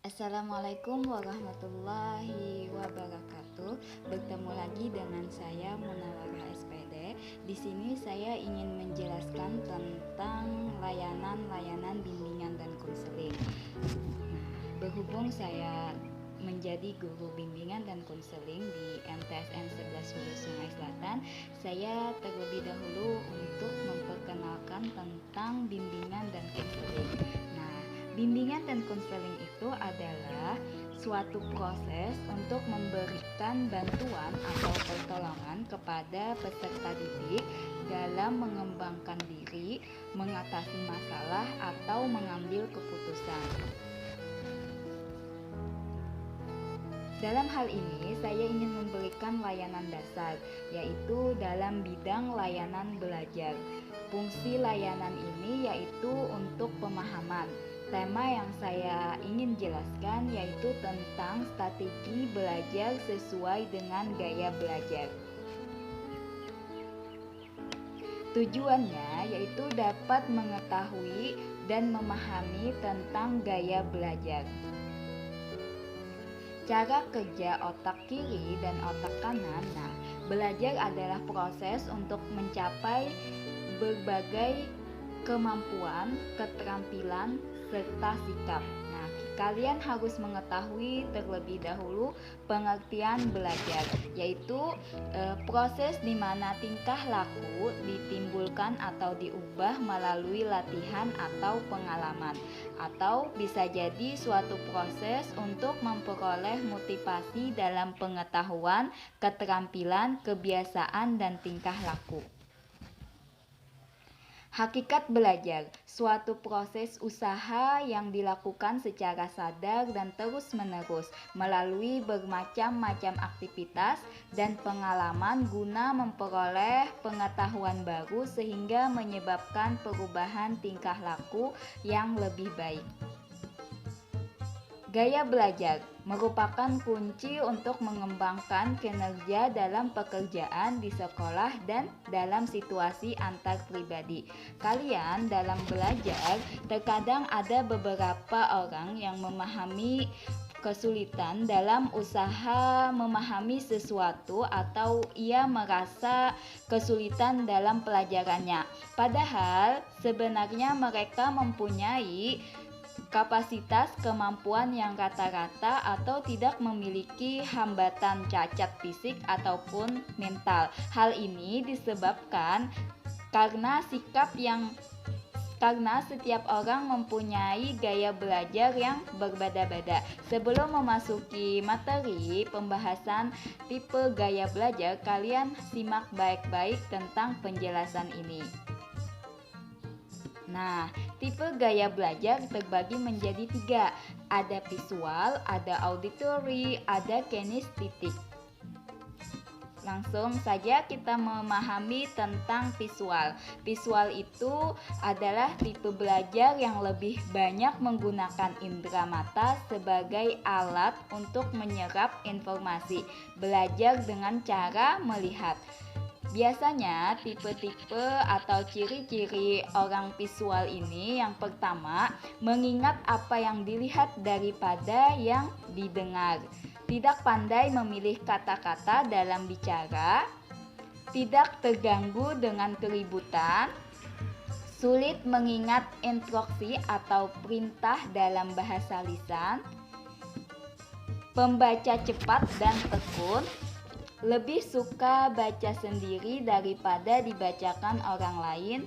Assalamualaikum warahmatullahi wabarakatuh. Bertemu lagi dengan saya Munawwarah SPD. Di sini saya ingin menjelaskan tentang layanan-layanan bimbingan dan konseling. Berhubung saya menjadi guru bimbingan dan konseling di MTSN 11 Hulu Sungai Selatan, saya terlebih dahulu untuk memperkenalkan tentang bimbingan dan konseling. Bimbingan dan konseling itu adalah suatu proses untuk memberikan bantuan atau pertolongan kepada peserta didik dalam mengembangkan diri, mengatasi masalah, atau mengambil keputusan. Dalam hal ini, saya ingin memberikan layanan dasar, yaitu dalam bidang layanan belajar. Fungsi layanan ini yaitu untuk pemahaman. Tema yang saya ingin jelaskan yaitu tentang strategi belajar sesuai dengan gaya belajar. Tujuannya yaitu dapat mengetahui dan memahami tentang gaya belajar. Cara kerja otak kiri dan otak kanan. Belajar adalah proses untuk mencapai berbagai kemampuan, keterampilan, serta sikap. Kalian harus mengetahui terlebih dahulu pengertian belajar, yaitu proses di mana tingkah laku ditimbulkan atau diubah melalui latihan atau pengalaman, atau bisa jadi suatu proses untuk memperoleh motivasi dalam pengetahuan, keterampilan, kebiasaan, dan tingkah laku. Hakikat belajar, suatu proses usaha yang dilakukan secara sadar dan terus-menerus melalui bermacam-macam aktivitas dan pengalaman guna memperoleh pengetahuan baru sehingga menyebabkan perubahan tingkah laku yang lebih baik. Gaya belajar merupakan kunci untuk mengembangkan kinerja dalam pekerjaan di sekolah dan dalam situasi antar pribadi. Kalian dalam belajar, terkadang ada beberapa orang yang memahami kesulitan dalam usaha memahami sesuatu atau ia merasa kesulitan dalam pelajarannya. Padahal sebenarnya mereka mempunyai kapasitas kemampuan yang rata-rata atau tidak memiliki hambatan cacat fisik ataupun mental. Hal ini disebabkan karena setiap orang mempunyai gaya belajar yang berbeda-beda. Sebelum memasuki materi pembahasan tipe gaya belajar, kalian simak baik-baik tentang penjelasan ini. Tipe gaya belajar terbagi menjadi 3. Ada visual, ada auditory, ada kinestetik. Langsung saja kita memahami tentang visual. Visual itu adalah tipe belajar yang lebih banyak menggunakan indera mata sebagai alat untuk menyerap informasi. Belajar dengan cara melihat. Biasanya tipe-tipe atau ciri-ciri orang visual ini yang pertama, mengingat apa yang dilihat daripada yang didengar. Tidak pandai memilih kata-kata dalam bicara, tidak terganggu dengan keributan, sulit mengingat instruksi atau perintah dalam bahasa lisan, pembaca cepat dan tekun, lebih suka baca sendiri daripada dibacakan orang lain,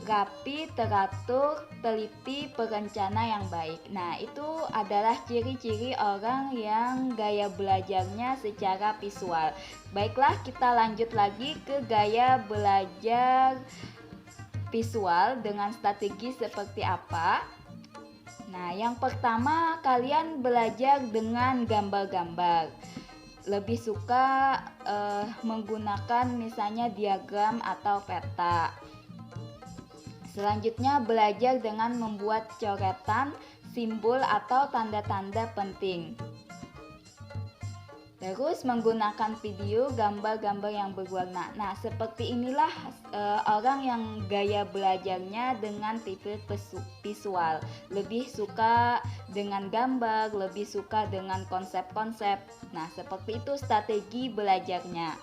rapi, teratur, teliti, perencana yang baik. Itu adalah ciri-ciri orang yang gaya belajarnya secara visual. Baiklah, kita lanjut lagi ke gaya belajar visual dengan strategi seperti apa. Yang pertama, kalian belajar dengan gambar-gambar. Lebih suka menggunakan misalnya diagram atau peta. Selanjutnya belajar dengan membuat coretan, simbol atau tanda-tanda penting. Terus menggunakan video, gambar-gambar yang berwarna. Nah, seperti inilah orang yang gaya belajarnya dengan tipe visual. Lebih suka dengan gambar, lebih suka dengan konsep-konsep. Nah, seperti itu strategi belajarnya.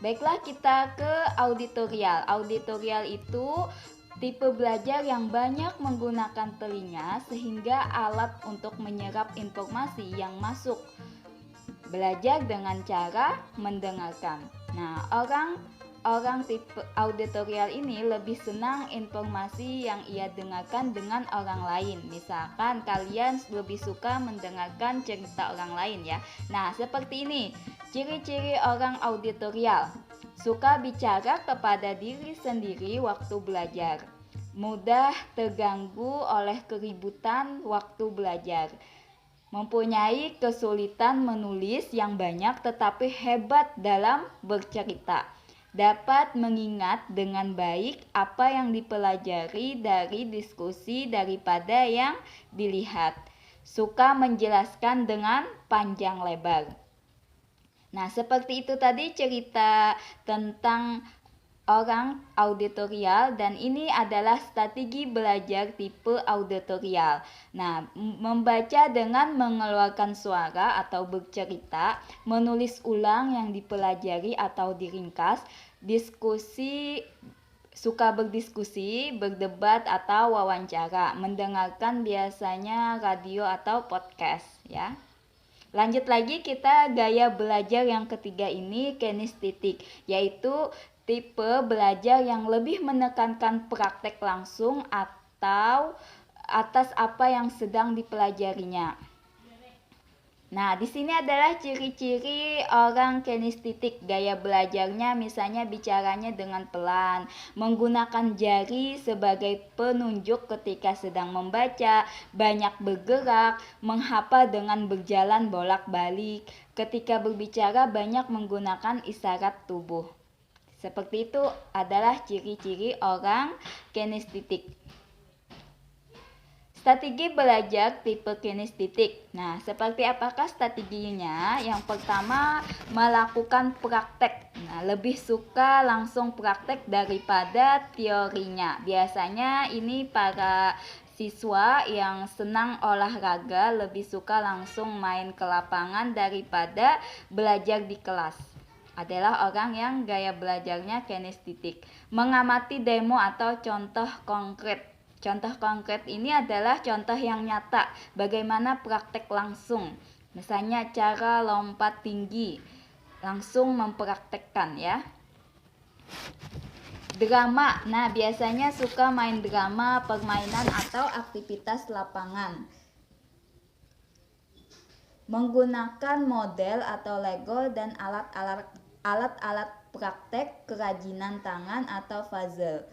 Baiklah, kita ke auditorial. Auditorial itu tipe belajar yang banyak menggunakan telinga sehingga alat untuk menyerap informasi yang masuk. Belajar dengan cara mendengarkan. Nah, orang tipe auditorial ini lebih senang informasi yang ia dengarkan dengan orang lain. Misalkan kalian lebih suka mendengarkan cerita orang lain ya. Nah, seperti ini. Ciri-ciri orang auditorial. Suka bicara kepada diri sendiri waktu belajar. Mudah terganggu oleh keributan waktu belajar. Mempunyai kesulitan menulis yang banyak tetapi hebat dalam bercerita. Dapat mengingat dengan baik apa yang dipelajari dari diskusi daripada yang dilihat. Suka menjelaskan dengan panjang lebar. Nah, seperti itu tadi cerita tentang orang auditorial, dan ini adalah strategi belajar tipe auditorial. Nah, membaca dengan mengeluarkan suara atau bercerita, menulis ulang yang dipelajari atau diringkas, diskusi, suka berdiskusi, berdebat atau wawancara, mendengarkan biasanya radio atau podcast ya. Lanjut lagi, kita gaya belajar yang ketiga ini kinestetik, yaitu tipe belajar yang lebih menekankan praktek langsung atau atas apa yang sedang dipelajarinya. Nah, di sini adalah ciri-ciri orang kinestetik. Gaya belajarnya misalnya bicaranya dengan pelan, menggunakan jari sebagai penunjuk ketika sedang membaca, banyak bergerak, menghafal dengan berjalan bolak-balik. Ketika berbicara banyak menggunakan isyarat tubuh. Seperti itu adalah ciri-ciri orang kinestetik. Strategi belajar tipe kinestetik. Nah, seperti apakah strateginya? Yang pertama, melakukan praktek. Nah, lebih suka langsung praktek daripada teorinya. Biasanya ini para siswa yang senang olahraga lebih suka langsung main ke lapangan daripada belajar di kelas. Adalah orang yang gaya belajarnya kinestetik. Mengamati demo atau contoh konkret. Contoh konkret ini adalah contoh yang nyata, bagaimana praktek langsung. Misalnya cara lompat tinggi, langsung mempraktekkan ya. Drama, nah biasanya suka main drama, permainan atau aktivitas lapangan. Menggunakan model atau Lego dan alat-alat praktek kerajinan tangan atau puzzle.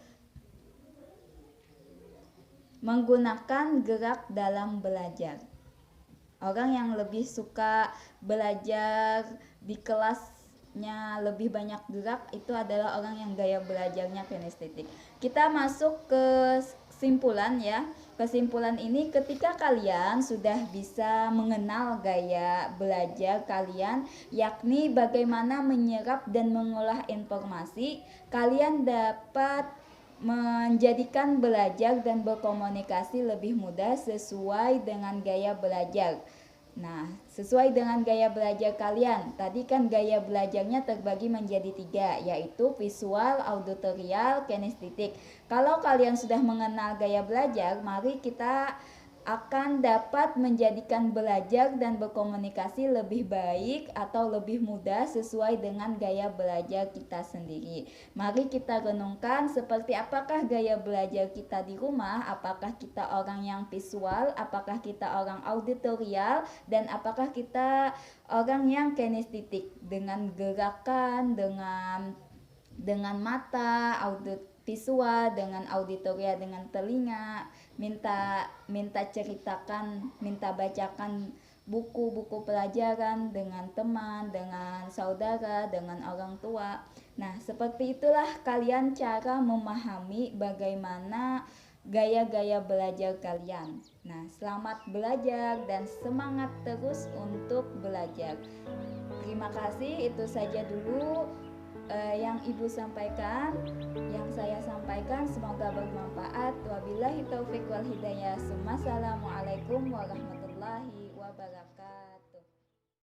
Menggunakan gerak dalam belajar. Orang yang lebih suka belajar di kelasnya lebih banyak gerak itu adalah orang yang gaya belajarnya kinestetik. Kita masuk ke kesimpulan ya. Kesimpulan ini ketika kalian sudah bisa mengenal gaya belajar kalian, yakni bagaimana menyerap dan mengolah informasi, kalian dapat menjadikan belajar dan berkomunikasi lebih mudah sesuai dengan gaya belajar. Nah, sesuai dengan gaya belajar kalian. Tadi kan gaya belajarnya terbagi menjadi 3, yaitu visual, auditorial, kinestetik. Kalau kalian sudah mengenal gaya belajar, mari kita akan dapat menjadikan belajar dan berkomunikasi lebih baik atau lebih mudah sesuai dengan gaya belajar kita sendiri. Mari kita renungkan seperti apakah gaya belajar kita di rumah, apakah kita orang yang visual, apakah kita orang auditorial, dan apakah kita orang yang kinestetik dengan gerakan, dengan mata, visual, dengan auditorial dengan telinga, minta ceritakan, minta bacakan buku-buku pelajaran dengan teman, dengan saudara, dengan orang tua. Nah, seperti itulah kalian cara memahami bagaimana gaya-gaya belajar kalian. Nah, selamat belajar dan semangat terus untuk belajar. Terima kasih, itu saja dulu yang Ibu sampaikan, yang saya sampaikan, semoga bermanfaat. Wabillahi taufik wal hidayah. Assalamualaikum warahmatullahi wabarakatuh.